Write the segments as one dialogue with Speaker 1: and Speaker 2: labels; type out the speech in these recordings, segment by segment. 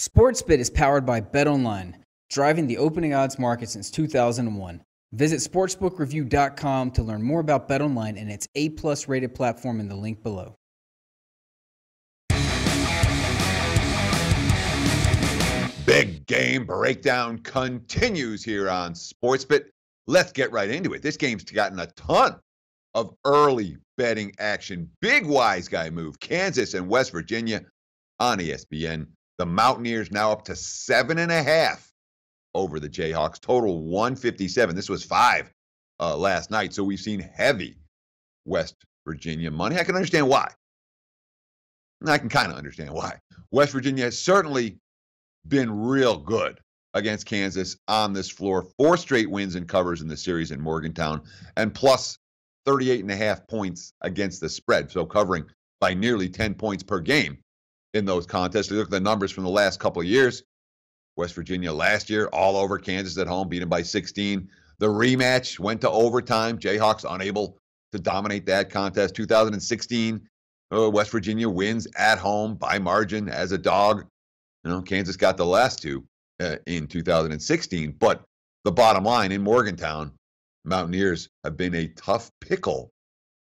Speaker 1: SportsBit is powered by BetOnline, driving the opening odds market since 2001. Visit sportsbookreview.com to learn more about BetOnline and its A+ rated platform in the link below.
Speaker 2: Big game breakdown continues here on SportsBit. Let's get right into it. This game's gotten a ton of early betting action. Big wise guy move. Kansas and West Virginia on ESPN. The Mountaineers now up to 7.5 over the Jayhawks. Total 157. This was 5 last night. So we've seen heavy West Virginia money. I can understand why. I can kind of understand why. West Virginia has certainly been real good against Kansas on this floor. 4 straight wins and covers in the series in Morgantown, and plus 38.5 points against the spread. So covering by nearly 10 points per game in those contests. We look at the numbers from the last couple of years. West Virginia last year, all over Kansas at home, beat them by 16. The rematch went to overtime. Jayhawks unable to dominate that contest. 2016, West Virginia wins at home by margin as a dog. Kansas got the last 2 in 2016. But the bottom line, in Morgantown, Mountaineers have been a tough pickle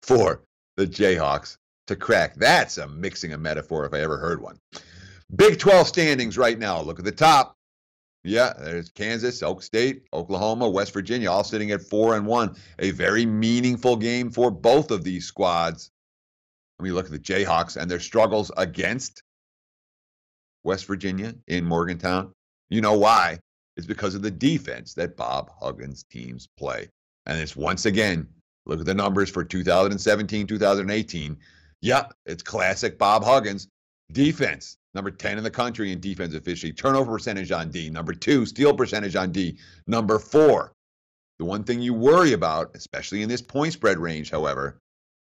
Speaker 2: for the Jayhawks to crack. That's a mixing a metaphor if I ever heard one. Big 12 standings right now. Look at the top. Yeah, there's Kansas, Oak State, Oklahoma, West Virginia, all sitting at 4-1. A very meaningful game for both of these squads. When you look at the Jayhawks and their struggles against West Virginia in Morgantown, you know why? It's because of the defense that Bob Huggins' teams play. And it's once again, look at the numbers for 2017, 2018. Yeah, it's classic Bob Huggins. Defense, number 10 in the country in defense efficiency. Turnover percentage on D. Number 2, steal percentage on D. Number 4. The one thing you worry about, especially in this point spread range, however,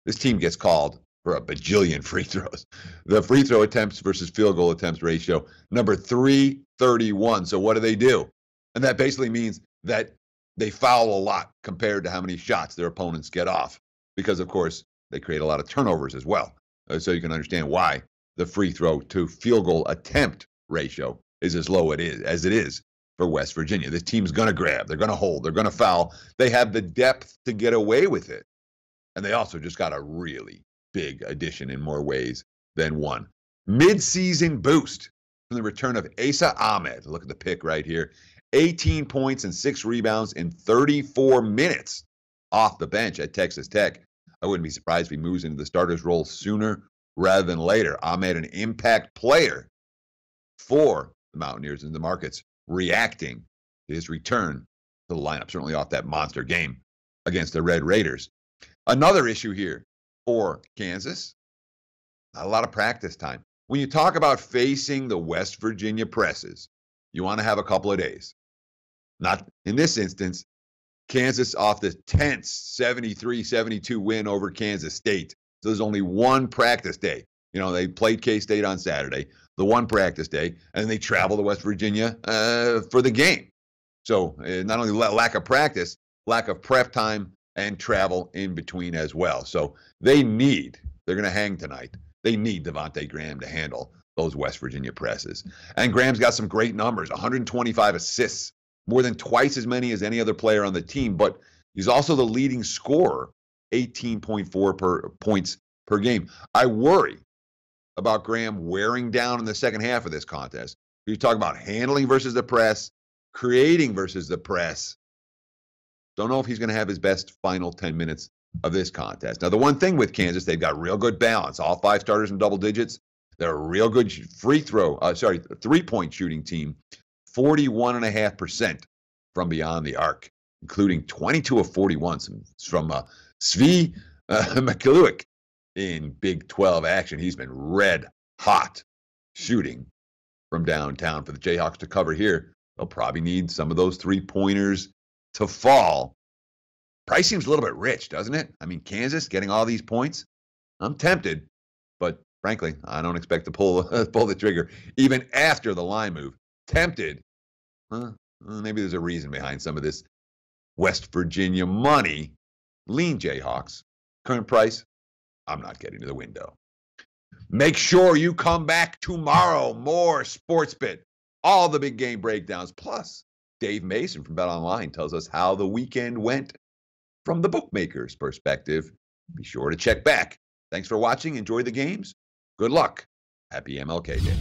Speaker 2: this team gets called for a bajillion free throws. The free throw attempts versus field goal attempts ratio, number 331. So what do? And that basically means that they foul a lot compared to how many shots their opponents get off. Because, of course, they create a lot of turnovers as well. So you can understand why the free throw to field goal attempt ratio is as low as it is for West Virginia. This team's going to grab. They're going to hold. They're going to foul. They have the depth to get away with it. And they also just got a really big addition in more ways than one. Mid-season boost from the return of Asa Ahmed. Look at the pick right here. 18 points and 6 rebounds in 34 minutes off the bench at Texas Tech. I wouldn't be surprised if he moves into the starter's role sooner rather than later. Ahmed, an impact player for the Mountaineers, and the market's reacting to his return to the lineup, certainly off that monster game against the Red Raiders. Another issue here for Kansas, not a lot of practice time. When you talk about facing the West Virginia presses, you want to have a couple of days. Not in this instance. Kansas off the tense 73-72 win over Kansas State. So there's only one practice day. They played K-State on Saturday, the one practice day, and then they travel to West Virginia for the game. So not only lack of practice, lack of prep time and travel in between as well. So they're going to hang tonight. They need Devontae Graham to handle those West Virginia presses. And Graham's got some great numbers, 125 assists, more than twice as many as any other player on the team, but he's also the leading scorer, 18.4 points per game. I worry about Graham wearing down in the second half of this contest. You talk about handling versus the press, creating versus the press. Don't know if he's going to have his best final 10 minutes of this contest. Now, the one thing with Kansas, they've got real good balance. All 5 starters in double digits. They're a real good three-point shooting team. 41.5% from beyond the arc, including 22 of 41 from Svi Mykhailiuk in Big 12 action. He's been red hot shooting from downtown. For the Jayhawks to cover here, they'll probably need some of those 3-pointers to fall. Price seems a little bit rich, doesn't it? I mean, Kansas getting all these points. I'm tempted, but frankly, I don't expect to pull the trigger even after the line move. Tempted. Maybe there's a reason behind some of this West Virginia money. Lean Jayhawks. Current price, I'm not getting to the window. Make sure you come back tomorrow. More SportsBit all the big game breakdowns. Plus, Dave Mason from BetOnline tells us how the weekend went from the bookmaker's perspective. Be sure to check back. Thanks for watching. Enjoy the games. Good luck. Happy MLK Day.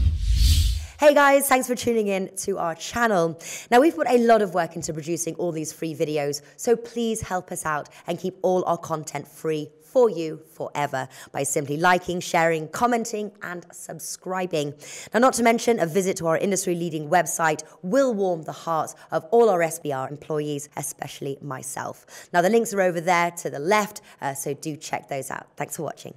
Speaker 3: Hey guys, thanks for tuning in to our channel. Now, we've put a lot of work into producing all these free videos, so please help us out and keep all our content free for you forever by simply liking, sharing, commenting, and subscribing. Now, not to mention, a visit to our industry-leading website will warm the hearts of all our SBR employees, especially myself. Now, the links are over there to the left, so do check those out. Thanks for watching.